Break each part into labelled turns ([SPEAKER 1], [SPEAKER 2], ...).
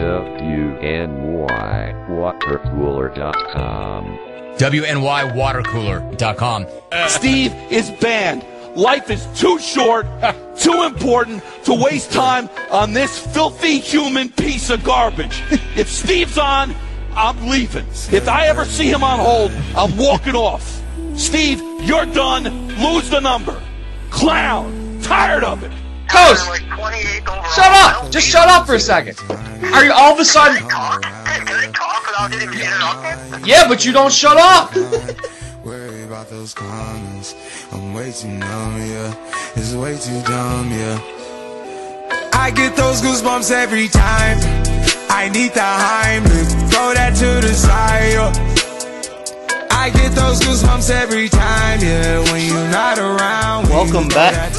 [SPEAKER 1] WNYWatercooler.com.
[SPEAKER 2] WNYWatercooler.com.
[SPEAKER 3] Steve is banned. Life is too short, too important to waste time on this filthy human piece of garbage. If Steve's on, I'm leaving. If I ever see him on hold, I'm walking off. Steve, you're done. Lose the number. Clown. Tired of it.
[SPEAKER 2] Coach, shut up. Just shut up for a second. Are you all of a sudden...
[SPEAKER 4] Can I talk without getting interrupted?
[SPEAKER 2] Yeah, but you don't shut up.
[SPEAKER 5] Worry about those comments. I'm way too numb, yeah. It's way too dumb, yeah. I get those goosebumps every time. I need the Heimlich. Throw that to the side, yeah. I get those goosebumps every time, yeah. When you're not around.
[SPEAKER 6] Welcome back.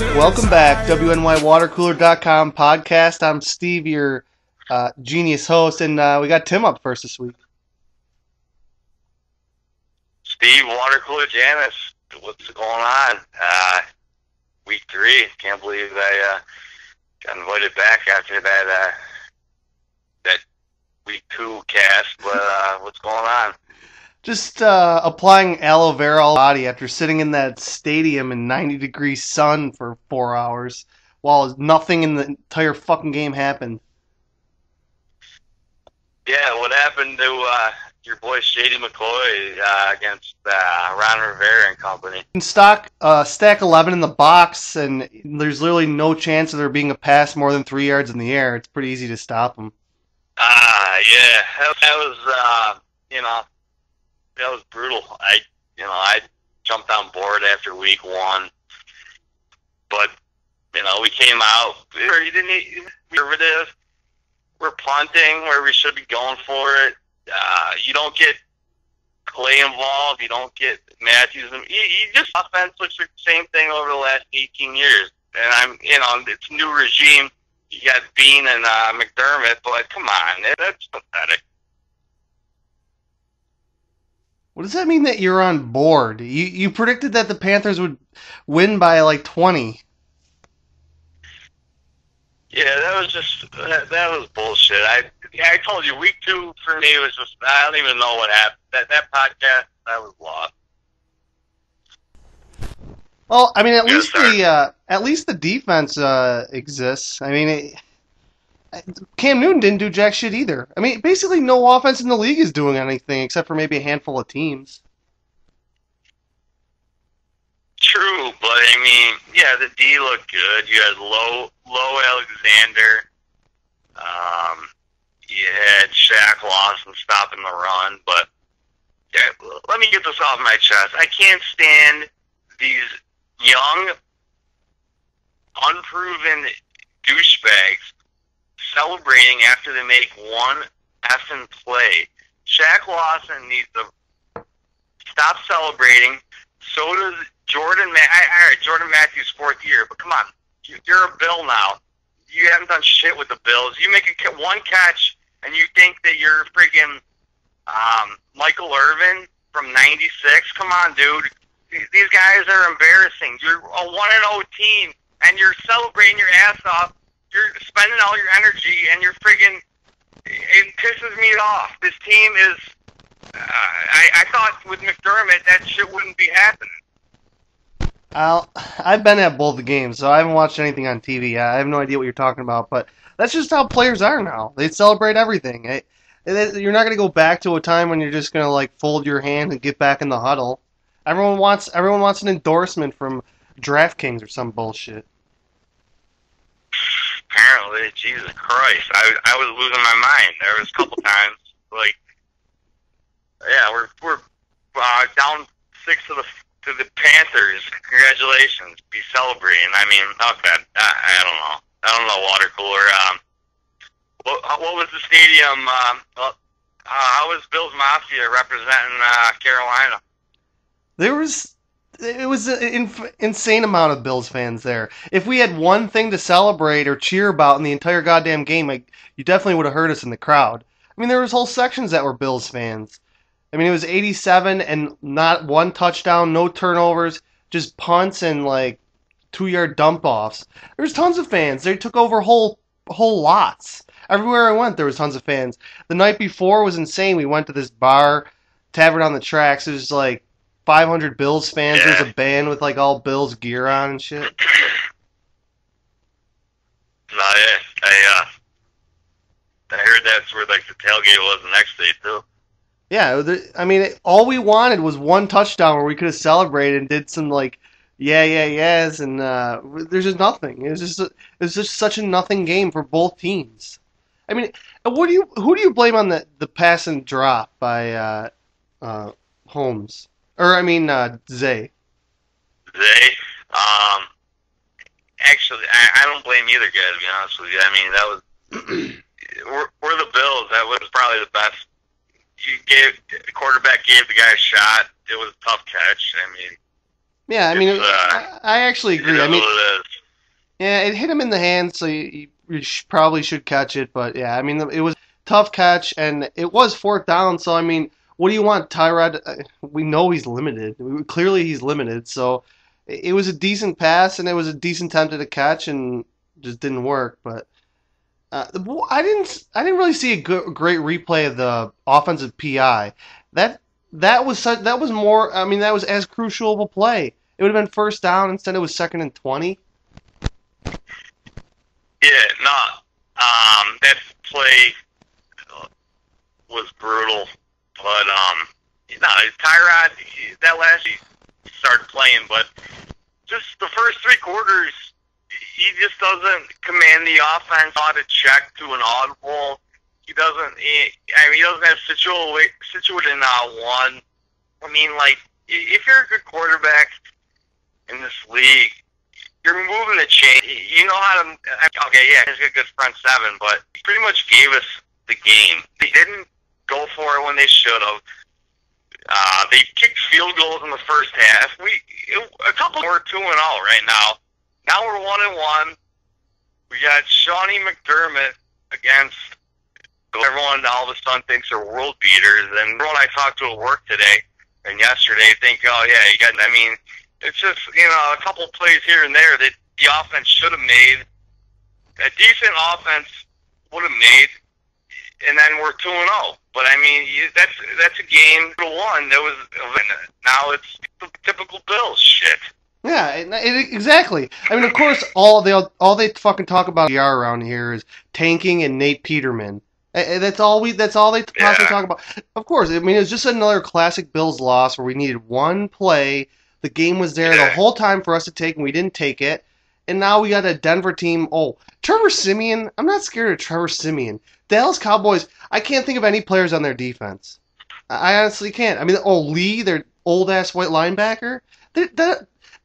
[SPEAKER 6] WNYWatercooler.com podcast. I'm Steve, your genius host, and we got Tim up first this week.
[SPEAKER 4] Steve, water cooler Janice, what's going on? Week 3, can't believe I got invited back after that week 2 cast, but what's going on?
[SPEAKER 6] Just applying aloe vera all body after sitting in that stadium in 90-degree sun for 4 hours while nothing in the entire fucking game happened.
[SPEAKER 4] Yeah, what happened to your boy Shady McCoy against Ron Rivera and company?
[SPEAKER 6] You can stack 11 in the box, and there's literally no chance of there being a pass more than 3 yards in the air. It's pretty easy to stop them.
[SPEAKER 4] Yeah, that was that was brutal. I jumped on board after week 1, but we came out. We didn't conservative. We're punting where we should be going for it. You don't get Clay involved. You don't get Matthews. You just offense looks the same thing over the last 18 years. And it's a new regime. You got Bean and McDermott, but come on, that's pathetic.
[SPEAKER 6] What does that mean that you're on board? You predicted that the Panthers would win by like 20.
[SPEAKER 4] Yeah, that was bullshit. I told you, week 2 for me was just, I don't even know what happened. That podcast, I was lost.
[SPEAKER 6] Well, I mean, at least the defense exists. I mean, Cam Newton didn't do jack shit either. I mean, basically no offense in the league is doing anything except for maybe a handful of teams.
[SPEAKER 4] True, but I mean, yeah, the D looked good. You had Low Alexander. You had Shaq Lawson stopping the run, but yeah, let me get this off my chest. I can't stand these young, unproven douchebags celebrating after they make one effing play. Shaq Lawson needs to stop celebrating. So does Jordan Matthews' 4th year, but come on, you're a Bill now. You haven't done shit with the Bills. You make one catch, and you think that you're freaking Michael Irvin from '96. Come on, dude. These guys are embarrassing. You're a 1-0 team, and you're celebrating your ass off. You're spending all your energy, and you're freaking. It pisses me off. This team is. I thought with McDermott that shit wouldn't be happening.
[SPEAKER 6] I've been at both the games, so I haven't watched anything on TV. I have no idea what you're talking about, but that's just how players are now. They celebrate everything. You're not going to go back to a time when you're just going to like fold your hand and get back in the huddle. Everyone wants an endorsement from DraftKings or some bullshit.
[SPEAKER 4] Apparently, Jesus Christ, I was losing my mind. There was a couple times like, yeah, we're down 6 to the Panthers. Congratulations, be celebrating. I mean, okay, I don't know. I don't know, water cooler. What was the stadium? How was Bills Mafia representing Carolina?
[SPEAKER 6] It was an insane amount of Bills fans there. If we had one thing to celebrate or cheer about in the entire goddamn game, you definitely would have heard us in the crowd. I mean, there was whole sections that were Bills fans. I mean, it was 87 and not one touchdown, no turnovers, just punts and like 2-yard dump offs. There's tons of fans. They took over whole lots. Everywhere I went, there was tons of fans. The night before was insane. We went to this bar, Tavern on the Tracks. It was like 500 Bills fans.
[SPEAKER 4] Yeah.
[SPEAKER 6] There's a band with like all Bills gear on and shit.
[SPEAKER 4] No, yeah, I heard that's where like the tailgate was the next day too.
[SPEAKER 6] Yeah, I mean, all we wanted was one touchdown where we could have celebrated and did some like, yes, and there's just nothing. It was just such a nothing game for both teams. I mean, who do you blame on the pass and drop by Holmes? Or I mean Zay.
[SPEAKER 4] Zay, actually, I don't blame either guy, to be honest with you. I mean, that was we're the Bills. That was probably the best. The quarterback gave the guy a shot. It was a tough catch. I mean,
[SPEAKER 6] yeah, I mean, I actually agree. I mean, yeah, it hit him in the hand, so you probably should catch it. But yeah, I mean, it was a tough catch, and it was fourth down. So I mean, what do you want, Tyrod? We know he's limited. Clearly, he's limited. So it was a decent pass, and it was a decent attempt at a catch, and just didn't work. But I didn't really see a great replay of the offensive PI. That was more. I mean, that was as crucial of a play. It would have been first down. Instead, it was 2nd and 20.
[SPEAKER 4] Yeah, no. That play was brutal, but Tyrod, that last he started playing, but just the first 3 quarters, he just doesn't command the offense on to check to an audible. He doesn't have situated one. I mean, like, if you're a good quarterback in this league, you're moving the chain. You know how to. Okay, yeah, he's got a good front seven, but he pretty much gave us the game. They didn't go for it when they should have. They kicked field goals in the first half. A couple more 2-0 right now. Now we're 1-1. We got Shawnee McDermott against everyone all of a sudden thinks are world beaters. And everyone I talked to at work today and yesterday think, oh yeah, you got. I mean, it's just a couple plays here and there that the offense should have made. A decent offense would have made, and then we're 2-0. But I mean, that's a game to one. Now it's the typical Bills shit.
[SPEAKER 6] Yeah, exactly. I mean, of course, all they fucking talk about around here is tanking and Nate Peterman. That's all they possibly talk about. Of course, I mean, it's just another classic Bills loss where we needed one play. The game was there the whole time for us to take, and we didn't take it. And now we got a Denver team. Oh, Trevor Siemian. I'm not scared of Trevor Siemian. Dallas Cowboys, I can't think of any players on their defense. I honestly can't. I mean, Lee, their old-ass white linebacker.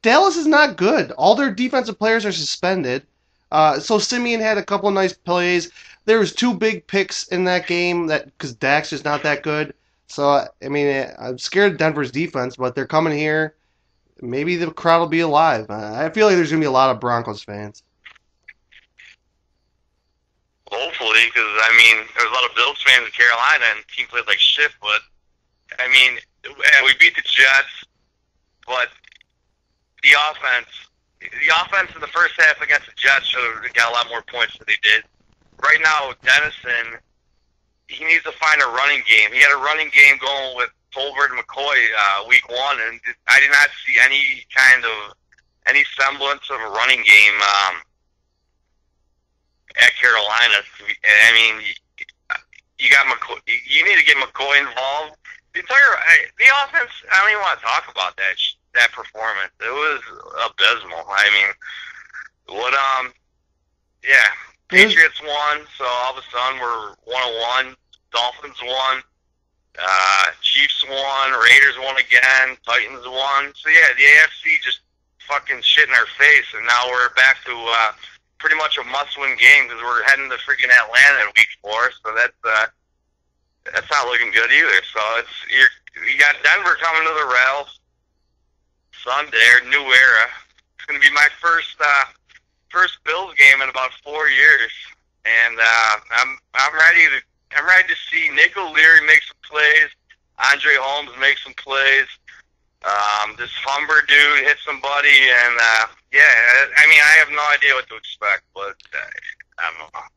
[SPEAKER 6] Dallas is not good. All their defensive players are suspended. So Siemian had a couple of nice plays. There was 2 big picks in that game because Dak's just not that good. So, I mean, I'm scared of Denver's defense, but they're coming here. Maybe the crowd will be alive. I feel like there's going to be a lot of Broncos fans.
[SPEAKER 4] Hopefully, because, I mean, there's a lot of Bills fans in Carolina, and the team played like shit, but, I mean, we beat the Jets, but the offense in the first half against the Jets should have got a lot more points than they did. Right now, Dennison, he needs to find a running game. He had a running game going with Tolbert and McCoy week 1, and I did not see any semblance of a running game at Carolina. I mean, you got McCoy. You need to get McCoy involved. The offense. I don't even want to talk about that performance. It was abysmal. I mean, yeah. Patriots won, so all of a sudden we're 1-1. Dolphins won. Chiefs won. Raiders won again. Titans won. So yeah, the AFC just fucking shit in our face, and now we're back to pretty much a must-win game because we're heading to freaking Atlanta in week 4. So that's not looking good either. So you got Denver coming to the rails Sunday, or new era. It's going to be my first Bills game in about 4 years, and I'm ready to see Nick O'Leary make some plays, Andre Holmes make some plays, this Humber dude hit somebody, and yeah, I mean, I have no idea what to expect, but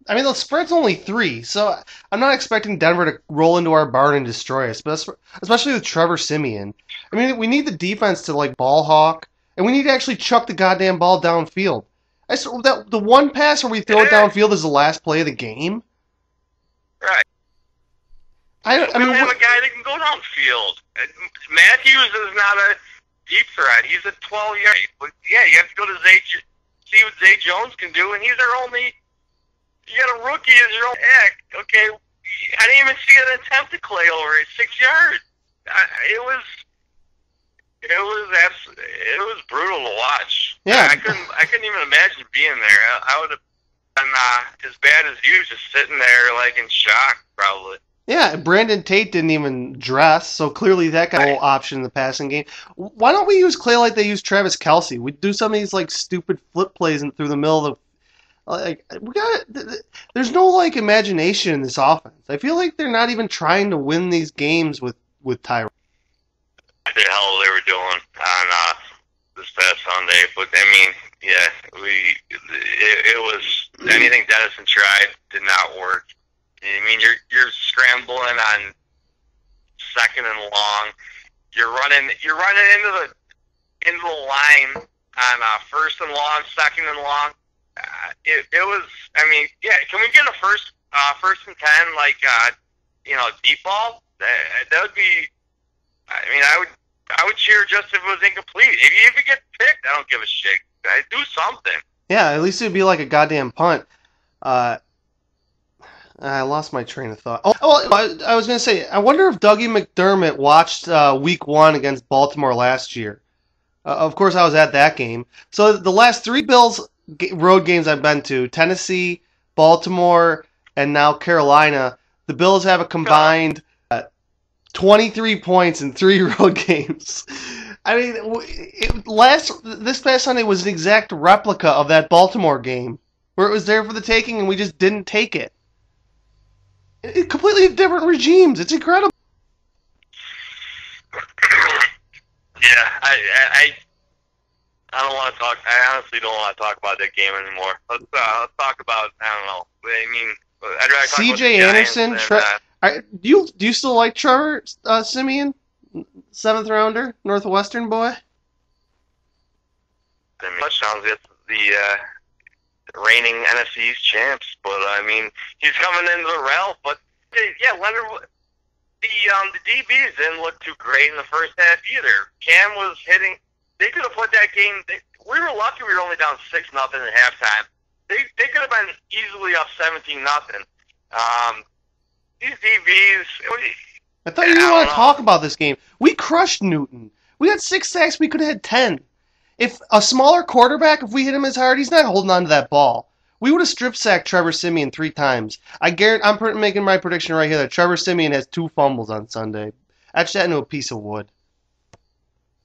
[SPEAKER 6] I mean, the spread's only 3, so I'm not expecting Denver to roll into our barn and destroy us, but especially with Trevor Siemian. I mean, we need the defense to, like, ball hawk, and we need to actually chuck the goddamn ball downfield. The one pass where we throw it downfield is the last play of the game?
[SPEAKER 4] Right.
[SPEAKER 6] I
[SPEAKER 4] we
[SPEAKER 6] mean,
[SPEAKER 4] don't have a guy that can go downfield. Matthews is not a deep threat. He's a 12-yard. But yeah, you have to go to see what Zay Jones can do, and he's our only. You got a rookie as your own heck. Okay, I didn't even see an attempt to Clay over at 6 yards. It was brutal to watch.
[SPEAKER 6] Yeah,
[SPEAKER 4] I couldn't even imagine being there. I would have been as bad as you, just sitting there like in shock, probably.
[SPEAKER 6] Yeah, Brandon Tate didn't even dress, so clearly that got no option in the passing game. Why don't we use Clay like they use Travis Kelce? We do some of these like stupid flip plays through the middle of the. Like there's no like imagination in this offense. I feel like they're not even trying to win these games with Tyrod.
[SPEAKER 4] What the hell they were doing on this past Sunday? But I mean, yeah, it was anything Dennison tried did not work. I mean, you're scrambling on 2nd and long. You're running into the line on 1st and long, 2nd and long. It was. I mean, yeah. Can we get a first and 10 like deep ball? That would be. I mean, I would cheer just if it was incomplete. If it gets picked, I don't give a shit. Do something.
[SPEAKER 6] Yeah, at least it'd be like a goddamn punt. I lost my train of thought. I was going to say, I wonder if Dougie McDermott watched Week 1 against Baltimore last year. Of course, I was at that game. So the last 3 Bills road games I've been to, Tennessee, Baltimore, and now Carolina, the Bills have a combined 23 points in 3 road games. I mean, this past Sunday was an exact replica of that Baltimore game, where it was there for the taking and we just didn't take it. Completely different regimes. It's incredible.
[SPEAKER 4] Yeah, I don't want to talk. I honestly don't want to talk about that game anymore. Let's talk about. I don't know. I mean, I'd rather talk
[SPEAKER 6] C.J.
[SPEAKER 4] about
[SPEAKER 6] Anderson. Do you still like Trevor Siemian, 7th rounder, Northwestern boy?
[SPEAKER 4] I mean, touchdowns against the reigning NFC East champs, but I mean, he's coming into the realm. But yeah, Leonard. The DBs didn't look too great in the first half either. Cam was hitting. They could have put that game. We were lucky we were only down 6-0 at halftime. They could have been easily up 17-0. These DBs.
[SPEAKER 6] I thought you didn't want to talk about this game. We crushed Newton. We had 6 sacks. We could have had 10. If a smaller quarterback, if we hit him as hard, he's not holding on to that ball. We would have strip sacked Trevor Siemian 3 times. I guarantee. I'm making my prediction right here that Trevor Siemian has 2 fumbles on Sunday. Etch that into a piece of wood.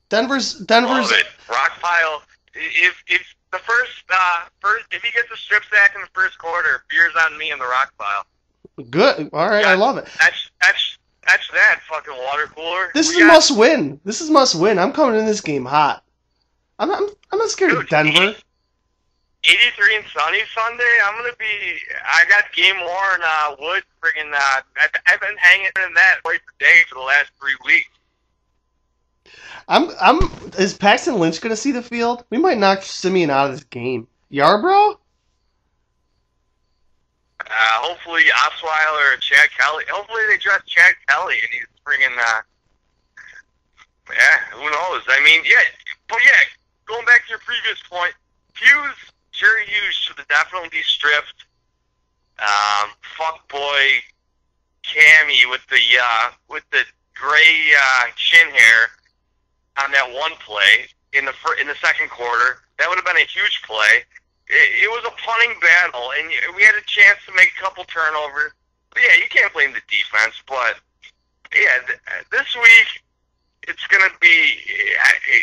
[SPEAKER 6] Denver's.
[SPEAKER 4] Love it. Rock pile. If the first if he gets a strip sack in the first quarter, beer's on me in the rock pile.
[SPEAKER 6] Good. All right, I love it.
[SPEAKER 4] Etch that fucking water cooler.
[SPEAKER 6] This is must win. This is must win. I'm coming in this game hot. I'm not scared of Denver.
[SPEAKER 4] 83 and sunny Sunday. I got game worn wood. Friggin' I've been hanging in that for days for the last 3 weeks.
[SPEAKER 6] Is Paxton Lynch gonna see the field? We might knock Siemian out of this game. Yarbrough?
[SPEAKER 4] Hopefully Osweiler or Chad Kelly. Hopefully they dress Chad Kelly and he's friggin' who knows? I mean, going back to your previous point, Jerry Hughes should have definitely be stripped. Fuckboy Cammy with the gray chin hair on that one play in the second quarter. That would have been a huge play. It was a punting battle, and we had a chance to make a couple turnovers. But yeah, you can't blame the defense. But yeah, this week it's gonna be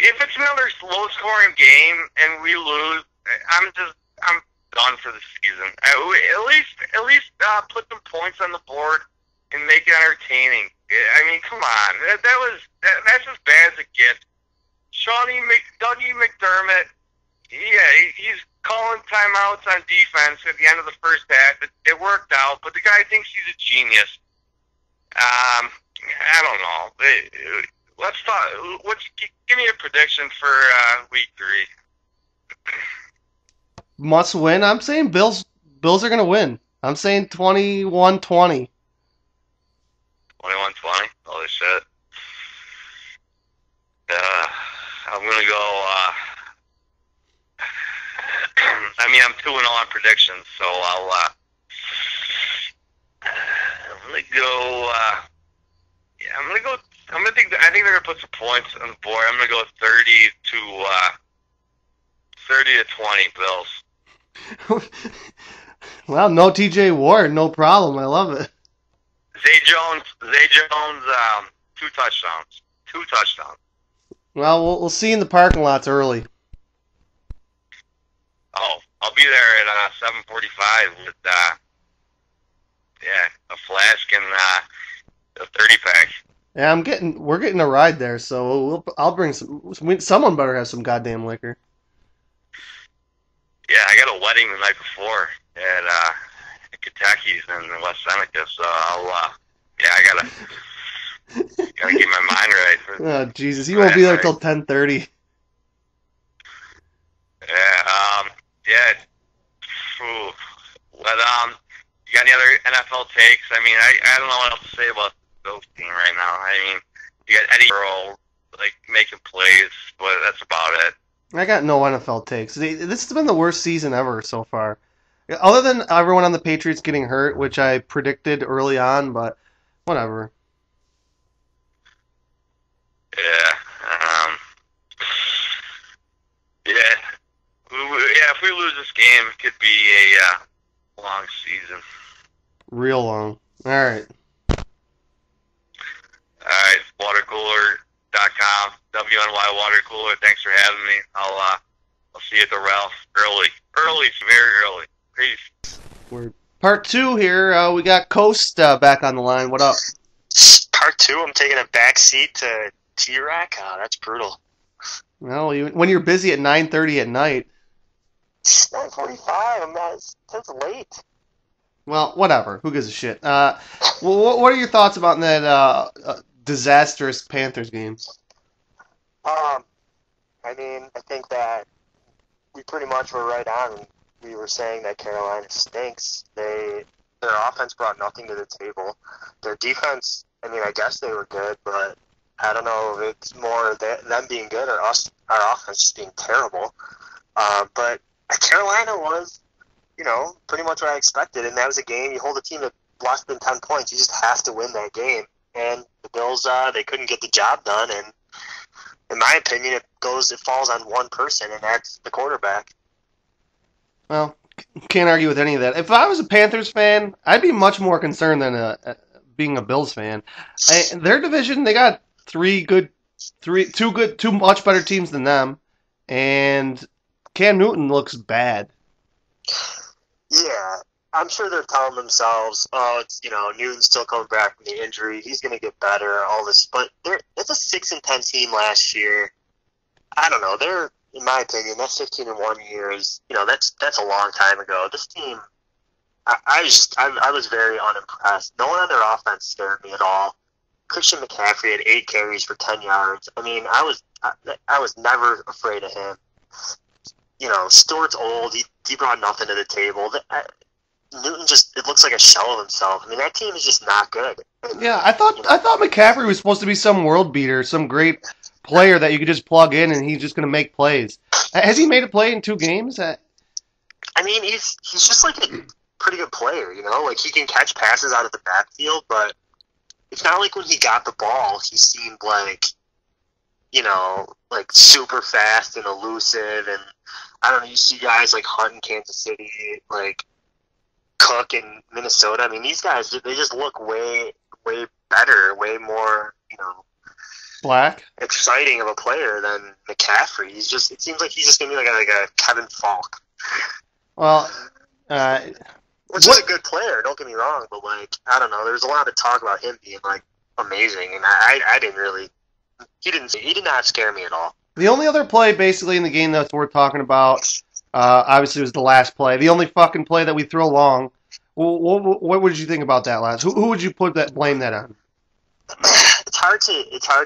[SPEAKER 4] if it's another low-scoring game and we lose. I'm done for the season. At least put some points on the board and make it entertaining. I mean, come on, that's as bad as it gets. Dougie McDermott, yeah, calling timeouts on defense at the end of the first half. It worked out, but the guy thinks he's a genius. I don't know. Let's talk. Give me a prediction for week 3.
[SPEAKER 6] Must win. I'm saying Bills are going to win. I'm saying 21-20.
[SPEAKER 4] 21-20? Holy shit. I'm going to go... I mean, I'm 2-0 on predictions, so I'm going to go... I think they're going to put some points on the board. I'm going to go 30-20 Bills.
[SPEAKER 6] Well, no TJ Ward, no problem. I love it.
[SPEAKER 4] Zay Jones, 2 touchdowns. 2 touchdowns.
[SPEAKER 6] Well, we'll see you in the parking lots early.
[SPEAKER 4] Oh, I'll be there at 7:45 with a flask and a 30-pack.
[SPEAKER 6] Yeah, we're getting a ride there, so I'll bring someone better have some goddamn liquor.
[SPEAKER 4] Yeah, I got a wedding the night before at Kentucky's in West Seneca, so I gotta get my mind right.
[SPEAKER 6] Oh Jesus, you won't be there till 10:30.
[SPEAKER 4] Yeah. Ooh. But you got any other NFL takes? I mean, I don't know what else to say about those team right now. I mean, you got Eddie Earl making plays, but that's about it.
[SPEAKER 6] I got no NFL takes. This has been the worst season ever so far. Other than everyone on the Patriots getting hurt, which I predicted early on, but whatever.
[SPEAKER 4] If we lose this game, it could be a long season.
[SPEAKER 6] Real long. All right.
[SPEAKER 4] Watercooler.com, WNY Watercooler. Thanks for having me. I'll see you at the Ralph early, very early. Peace.
[SPEAKER 6] We're part 2 here. We got Coast back on the line. What up?
[SPEAKER 1] Part 2. I'm taking a back seat to T-Rack. Oh, that's brutal.
[SPEAKER 6] Well, when you're busy at 9:30 at night.
[SPEAKER 1] It's 9:45. That's late.
[SPEAKER 6] Well, whatever. Who gives a shit? What are your thoughts about that disastrous Panthers game?
[SPEAKER 1] I mean, I think that we pretty much were right on. We were saying that Carolina stinks. Their offense brought nothing to the table. Their defense, I mean, I guess they were good, but I don't know if it's more them being good or our offense just being terrible. But Carolina was, pretty much what I expected, and that was a game. You hold a team to less than 10 points, you just have to win that game. And the Bills, they couldn't get the job done, and in my opinion, it falls on one person, and that's the quarterback.
[SPEAKER 6] Well, can't argue with any of that. If I was a Panthers fan, I'd be much more concerned than being a Bills fan. Their division, they got two much better teams than them, and Cam Newton looks bad.
[SPEAKER 1] Yeah, I'm sure they're telling themselves, Newton's still coming back from the injury. He's going to get better, all this. But it's a 6-10 team last year. I don't know. They're, in my opinion, that 15-1 year is, that's a long time ago. This team, I was very unimpressed. No one on their offense scared me at all. Christian McCaffrey had 8 carries for 10 yards. I mean, I was never afraid of him. Stewart's old. He brought nothing to the table. Newton it looks like a shell of himself. I mean, that team is just not good.
[SPEAKER 6] Yeah, I thought McCaffrey was supposed to be some world beater, some great player that you could just plug in and he's just going to make plays. Has he made a play in 2 games?
[SPEAKER 1] I mean, he's just like a pretty good player, Like, he can catch passes out of the backfield, but it's not like when he got the ball, he seemed like, like super fast and elusive. And I don't know, you see guys like Hunt in Kansas City, like Cook in Minnesota. I mean, these guys, they just look way, way better, way more,
[SPEAKER 6] black,
[SPEAKER 1] exciting of a player than McCaffrey. It seems like he's just going to be like a Kevin Falk.
[SPEAKER 6] Well,
[SPEAKER 1] which is a good player, don't get me wrong, but I don't know, there's a lot of talk about him being amazing, and I didn't really, he did not scare me at all.
[SPEAKER 6] The only other play basically in the game that's worth talking about Obviously, it was the last play. The only fucking play that we throw long. What would you think about that last? Who would you blame that on?
[SPEAKER 1] It's hard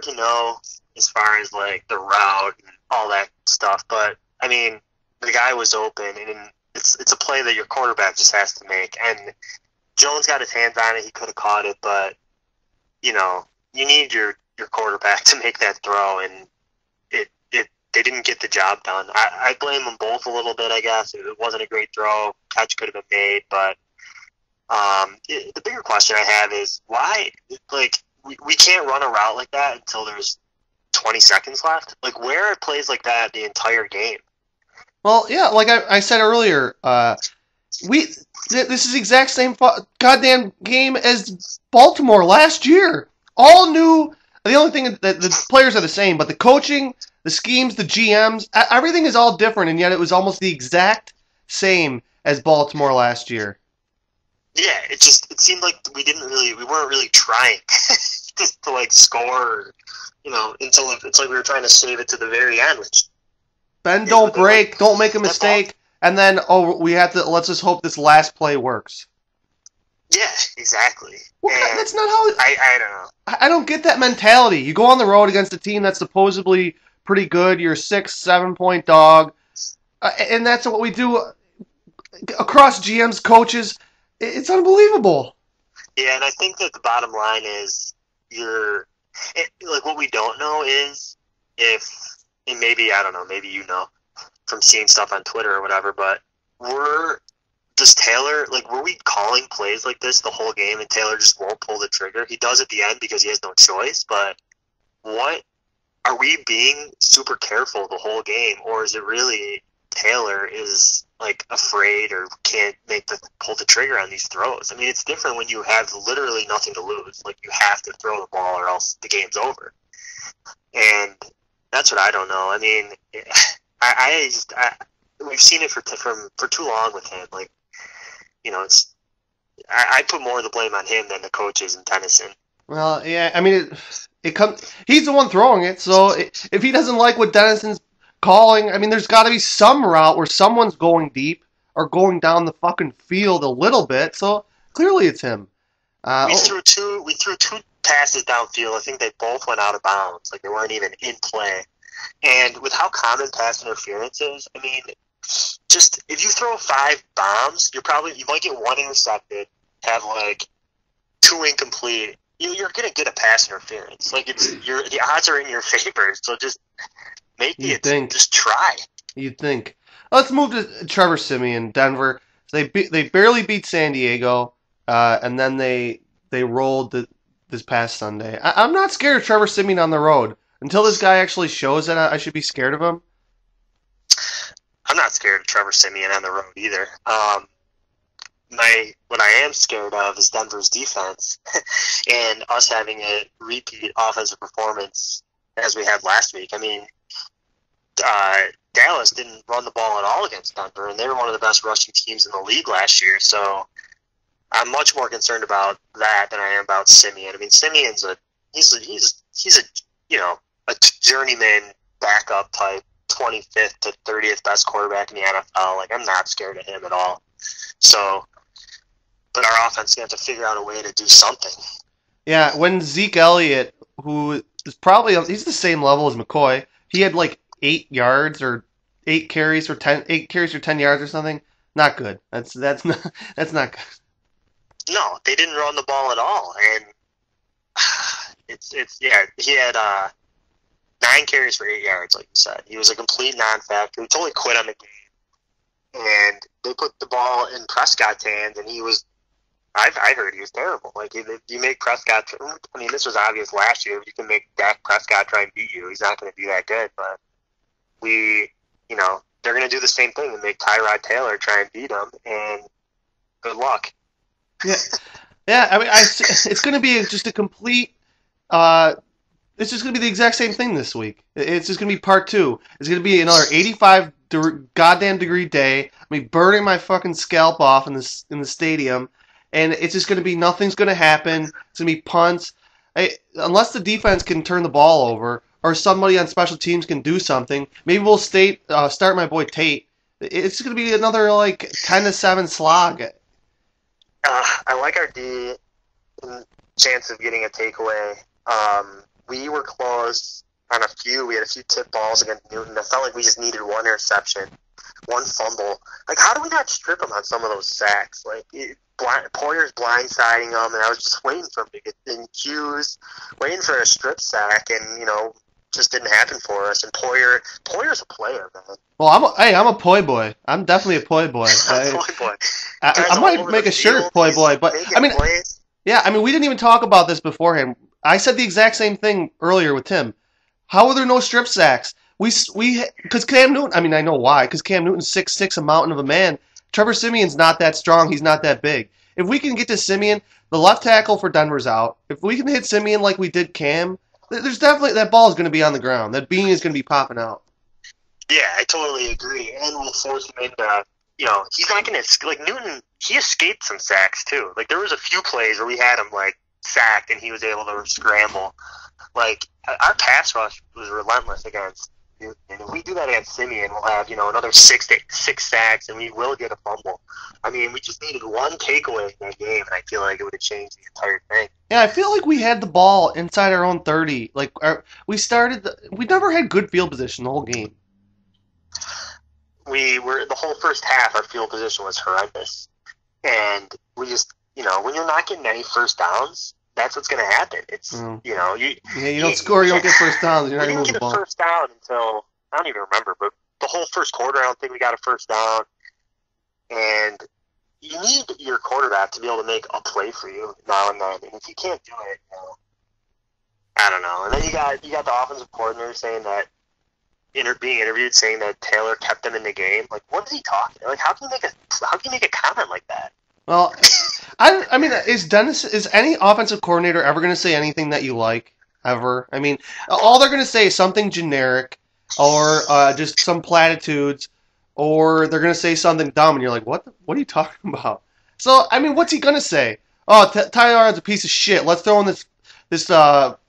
[SPEAKER 1] to know as far as like the route and all that stuff, but I mean the guy was open, and it's a play that your quarterback just has to make. And Jones got his hands on it; he could have caught it, but you need your quarterback to make that throw, and they didn't get the job done. I blame them both a little bit, I guess. It wasn't a great throw; catch could have been made, but the bigger question I have is why, like. We can't run a route like that until there's 20 seconds left. Like, where are plays like that the entire game?
[SPEAKER 6] Well, yeah, like I said earlier, this is the exact same goddamn game as Baltimore last year. All new. The only thing that the players are the same, but the coaching, the schemes, the GMs, everything is all different, and yet it was almost the exact same as Baltimore last year.
[SPEAKER 1] Yeah, it seemed like we weren't really trying just to like score, until it's like we were trying to save it to the very end. Which
[SPEAKER 6] bend, don't break, don't make a mistake, and then let's just hope this last play works. Yeah,
[SPEAKER 1] exactly.
[SPEAKER 6] Well, that's not how.
[SPEAKER 1] I don't know.
[SPEAKER 6] I don't get that mentality. You go on the road against a team that's supposedly pretty good. You're a 6-7 point dog, and that's what we do across GMs, coaches. It's unbelievable.
[SPEAKER 1] Yeah, and I think that the bottom line is what we don't know is and maybe, I don't know, maybe from seeing stuff on Twitter or whatever, but does Taylor, were we calling plays like this the whole game and Taylor just won't pull the trigger? He does at the end because he has no choice, but are we being super careful the whole game, or is it really Taylor is afraid or can't pull the trigger on these throws? I mean, it's different when you have literally nothing to lose. Like, you have to throw the ball or else the game's over. And that's what I don't know. I mean, we've seen it for too long with him. I put more of the blame on him than the coaches in Tennyson.
[SPEAKER 6] Well, yeah, I mean, he's the one throwing it, so if he doesn't like what Dennison's calling, I mean, there's got to be some route where someone's going deep or going down the fucking field a little bit. So clearly, it's him.
[SPEAKER 1] We threw two passes downfield. I think they both went out of bounds. They weren't even in play. And with how common pass interference is, I mean, just if you throw 5 bombs, you might get 1 intercepted, have 2 incomplete. You're gonna get a pass interference. The odds are in your favor. So just. Just try.
[SPEAKER 6] You'd think. Let's move to Trevor Siemian, Denver. They barely beat San Diego, and then they rolled this past Sunday. I'm not scared of Trevor Siemian on the road. Until this guy actually shows that I should be scared of him.
[SPEAKER 1] I'm not scared of Trevor Siemian on the road either. What I am scared of is Denver's defense and us having a repeat offensive performance as we had last week. I mean, Dallas didn't run the ball at all against Denver, and they were one of the best rushing teams in the league last year. So I'm much more concerned about that than I am about Siemian. I mean, Siemian's he's a journeyman backup type, 25th to 30th best quarterback in the NFL. I'm not scared of him at all. So, but our offense is going to have to figure out a way to do something.
[SPEAKER 6] Yeah, when Zeke Elliott, who is he's the same level as McCoy, he had 8 yards or 8 carries for 10 yards or something. Not good. That's not good.
[SPEAKER 1] No, they didn't run the ball at all, and he had 9 carries for 8 yards, like you said. He was a complete non-factor. He totally quit on the game, and they put the ball in Prescott's hands, and he was. I heard he was terrible. If you make Prescott, I mean, this was obvious last year. If you can make Dak Prescott try and beat you, he's not going to be that good, but. They're going to do the same thing and make Tyrod Taylor try and beat him, and good luck.
[SPEAKER 6] Yeah. I mean, it's going to be just a complete. It's just going to be the exact same thing this week. It's just going to be part 2. It's going to be another 85 goddamn degree day. I mean, burning my fucking scalp off in the stadium, and it's just going to be nothing's going to happen. It's going to be punts. Unless the defense can turn the ball over. Or somebody on special teams can do something. Maybe we'll start my boy Tate It's going to be another, 10-7 slog.
[SPEAKER 1] I like our D chance of getting a takeaway. We were close on a few. We had a few tip balls against Newton. I felt like we just needed one interception, one fumble. Like, how do we not strip him on some of those sacks? Poyer's blindsiding him, and I was just waiting for him to get in cues, waiting for a strip sack, and, just didn't happen for us. And Poyer's a player, man.
[SPEAKER 6] Well, I'm a poi boy. I'm definitely a poi boy.
[SPEAKER 1] Poi boy.
[SPEAKER 6] I might make a shirt, poi boy, but we didn't even talk about this beforehand. I said the exact same thing earlier with Tim. How are there no strip sacks? Because Cam Newton. I know why. Because Cam Newton's 6'6", a mountain of a man. Trevor Siemian's not that strong. He's not that big. If we can get to Siemian, the left tackle for Denver's out. If we can hit Siemian like we did Cam, there's definitely that ball is going to be on the ground. That bean is going to be popping out.
[SPEAKER 1] Yeah, I totally agree. And we'll force him into, he's not going to, Newton, he escaped some sacks too. There was a few plays where we had him, sacked and he was able to scramble. Our pass rush was relentless against Newton. And if we do that against Siemian, we'll have, another six sacks and we will get a fumble. We just needed one takeaway in that game, and I feel like it would have changed the entire thing.
[SPEAKER 6] Yeah, I feel like we had the ball inside our own 30. We never had good field position the whole game.
[SPEAKER 1] We were, the whole first half, our field position was horrendous. And we just, when you're not getting any first downs, that's what's going to happen. It's, you
[SPEAKER 6] don't score, you don't get first downs. You're not
[SPEAKER 1] we didn't get a first down until, I don't even remember, but the whole first quarter, I don't think we got a first down. And you need your quarterback to be able to make a play for you now and then. And if you can't do it, I don't know. And then you got the offensive coordinator saying that, being interviewed saying that Taylor kept them in the game. What is he talking? How can you make a comment like that?
[SPEAKER 6] Well, is any offensive coordinator ever going to say anything that you like ever? All they're going to say is something generic, or just some platitudes, or they're going to say something dumb, and you're like, what are you talking about? So, what's he going to say? Oh, Tyler is a piece of shit. Let's throw in this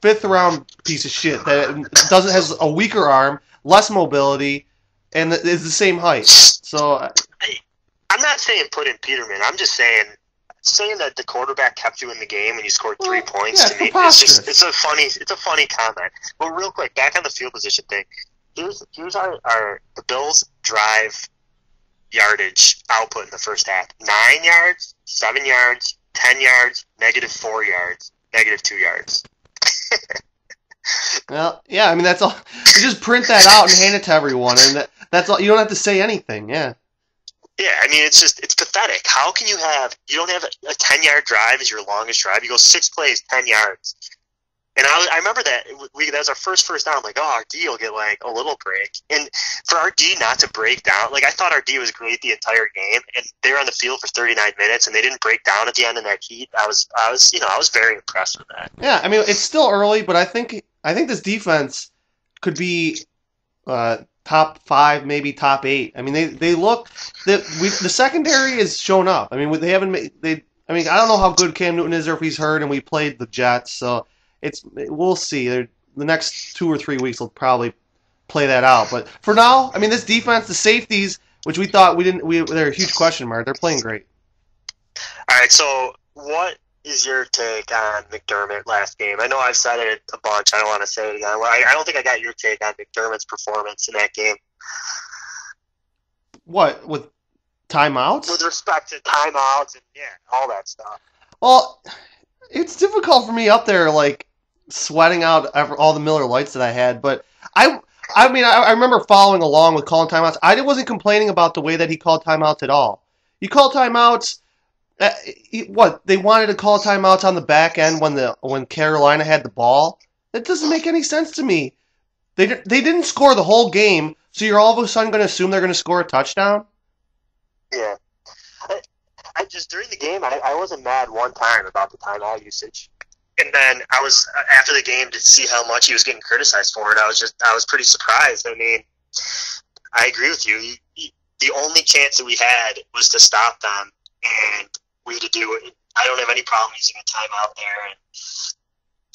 [SPEAKER 6] fifth round piece of shit that has a weaker arm, less mobility, and is the same height. So
[SPEAKER 1] I'm not saying put in Peterman. I'm just saying that the quarterback kept you in the game and you scored 3 points.
[SPEAKER 6] Yeah,
[SPEAKER 1] to me, it's a funny comment. But real quick, back on the field position thing. Here's the Bills' drive yardage output in the first half: 9 yards, 7 yards, 10 yards, -4 yards, -2 yards.
[SPEAKER 6] Well, yeah, that's all. You just print that out and hand it to everyone, and that's all. You don't have to say anything. Yeah.
[SPEAKER 1] Yeah, it's pathetic. How can you don't have a 10-yard drive as your longest drive? You go 6 plays, 10 yards. And I remember that that was our first down. I'm like, our D will get a little break. And for our D not to break down, I thought our D was great the entire game, and they were on the field for 39 minutes, and they didn't break down at the end in that heat. I was very impressed with that.
[SPEAKER 6] Yeah, it's still early, but I think this defense could be top 5, maybe top 8. They look the secondary has shown up. They haven't made I don't know how good Cam Newton is or if he's hurt, and we played the Jets, so we'll see. The next 2 or 3 weeks will probably play that out. But for now, this defense, the safeties, which we thought they're a huge question mark. They're playing great.
[SPEAKER 1] All right, so what is your take on McDermott last game? I know I've said it a bunch. I don't want to say it again. I don't think I got your take on McDermott's performance in that game.
[SPEAKER 6] What, with timeouts?
[SPEAKER 1] With respect to timeouts and, all that stuff.
[SPEAKER 6] Well, it's difficult for me up there, sweating out all the Miller Lights that I had, but I remember following along with calling timeouts. I wasn't complaining about the way that he called timeouts at all. You call timeouts. They wanted to call timeouts on the back end when Carolina had the ball? That doesn't make any sense to me. They didn't score the whole game, so you're all of a sudden going to assume they're going to score a touchdown?
[SPEAKER 1] Yeah. I just, during the game, I wasn't mad one time about the timeout usage. And then I was, after the game, to see how much he was getting criticized for it, I was pretty surprised. I agree with you. The only chance that we had was to stop them, and we had to do it. I don't have any problem using a timeout there. And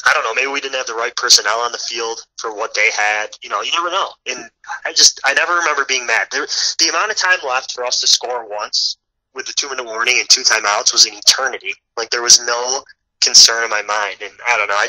[SPEAKER 1] I don't know, maybe we didn't have the right personnel on the field for what they had. You know, you never know. And I never remember being mad. The amount of time left for us to score once with the 2-minute warning and 2 timeouts was an eternity. Like, there was no concern in my mind. And I don't know, I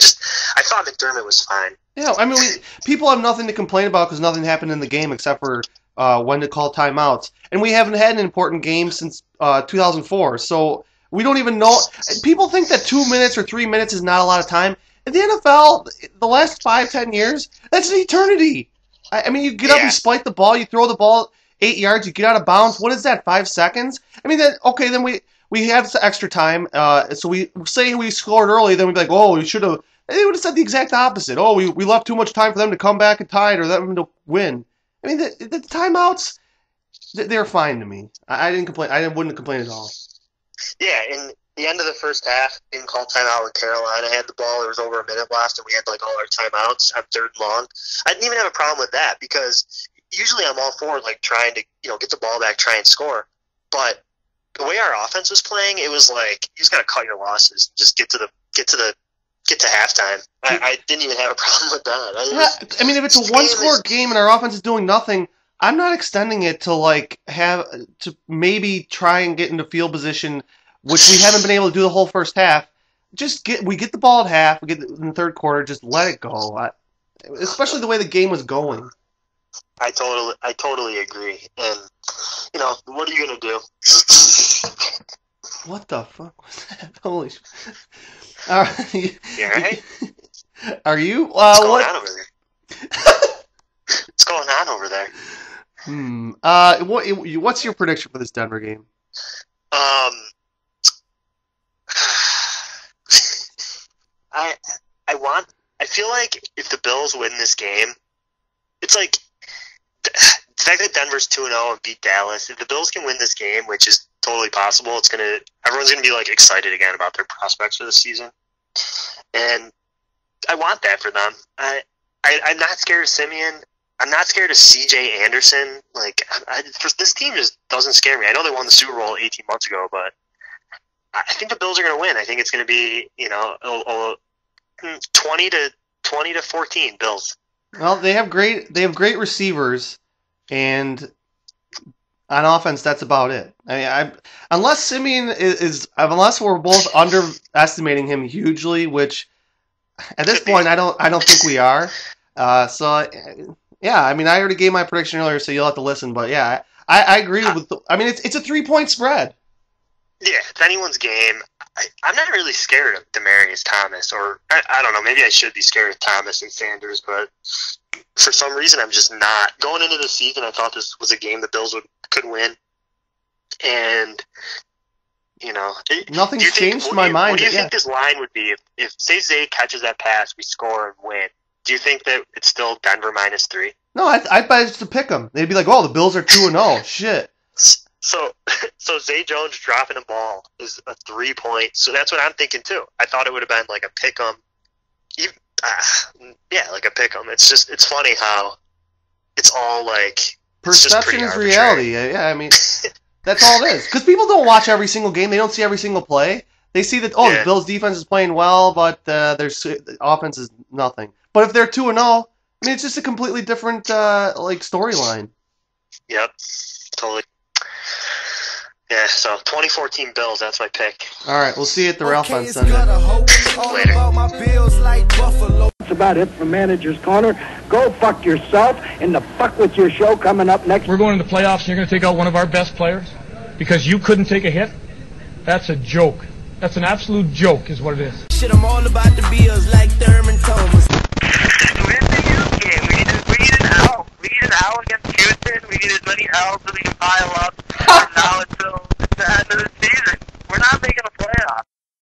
[SPEAKER 1] thought McDermott was fine.
[SPEAKER 6] Yeah, I mean, people have nothing to complain about because nothing happened in the game except for when to call timeouts. And we haven't had an important game since 2004, so we don't even know. People think that 2 minutes or 3 minutes is not a lot of time. In the NFL, the last 5-10 years, that's an eternity. I mean, you get up, you spike the ball, you throw the ball 8 yards, you get out of bounds. What is that, 5 seconds? I mean, then we had extra time, so we say we scored early, then we'd be like, oh, we should have. They would have said the exact opposite. Oh, we left too much time for them to come back and tie it or them to win. I mean, the timeouts, they're fine to me. I didn't complain. I wouldn't complain at all.
[SPEAKER 1] Yeah, in the end of the first half, didn't call timeout when Carolina had the ball. There was over a minute left, and we had like all our timeouts on 3rd and long. I didn't even have a problem with that because usually I'm all for like trying to get the ball back, try and score. But the way our offense was playing, it was like you just got to cut your losses, just get to halftime. I didn't even have a problem with that.
[SPEAKER 6] I mean, if it's a one-score game and our offense is doing nothing, I'm not extending it to maybe try and get into field position, which we haven't been able to do the whole first half. We get the ball at half, we get it in the 3rd quarter, just let it go. Especially the way the game was going.
[SPEAKER 1] I totally agree. And what are you gonna do?
[SPEAKER 6] What the fuck was that? Holy shit.
[SPEAKER 1] You alright?
[SPEAKER 6] Are you?
[SPEAKER 1] What's going on over there? What's going on over there?
[SPEAKER 6] What's your prediction for this Denver game?
[SPEAKER 1] I feel like if the Bills win this game, it's like the fact that Denver's 2-0 and beat Dallas. If the Bills can win this game, which is totally possible, everyone's gonna be like excited again about their prospects for the season, and I want that for them. I'm not scared of Siemian. I'm not scared of C.J. Anderson. Like, this team just doesn't scare me. I know they won the Super Bowl 18 months ago, but I think the Bills are going to win. I think it's going to be 20 to 14 Bills.
[SPEAKER 6] Well, they have great receivers, and on offense, that's about it. I mean, unless Siemian unless we're both underestimating him hugely, which at this point I don't think we are. Yeah, I mean, I already gave my prediction earlier, so you'll have to listen. But yeah, I agree with. I mean, it's a 3-point spread.
[SPEAKER 1] Yeah, it's anyone's game. I'm not really scared of Demaryius Thomas, or I don't know. Maybe I should be scared of Thomas and Sanders, but for some reason I'm just not. Going into the season, I thought this was a game the Bills could win, and
[SPEAKER 6] nothing's changed in my mind.
[SPEAKER 1] What do you think this line would be if say Zay catches that pass, we score and win? Do you think that it's still Denver -3?
[SPEAKER 6] No, I'd bet it's to pick them. They'd be like, oh, the Bills are 2-0. Shit.
[SPEAKER 1] So Zay Jones dropping a ball is a 3-point. So that's what I'm thinking too. I thought it would have been like a pick 'em. Yeah, like a pick 'em. It's funny how it's all like
[SPEAKER 6] perception is reality. Yeah, I mean that's all it is. Because people don't watch every single game. They don't see every single play. They see that the Bills' defense is playing well, but their offense is nothing. But if they're 2-0, I mean, it's just a completely different storyline.
[SPEAKER 1] Yep, totally. Yeah, so 2014 Bills, that's my pick.
[SPEAKER 6] All right, we'll see you at the Ralph on Sunday.
[SPEAKER 1] Later.
[SPEAKER 7] That's about it from Manager's Corner. Go fuck yourself, and the fuck with your show coming up next.
[SPEAKER 8] We're going to the playoffs, and you're going to take out one of our best players because you couldn't take a hit? That's a joke. That's an absolute joke is what it is.
[SPEAKER 9] Shit, I'm all about the Bills like Thurman Thomas.
[SPEAKER 4] Win the youth game. We need an L. We need an L against Houston. We need as many L's as we can pile up. Now it's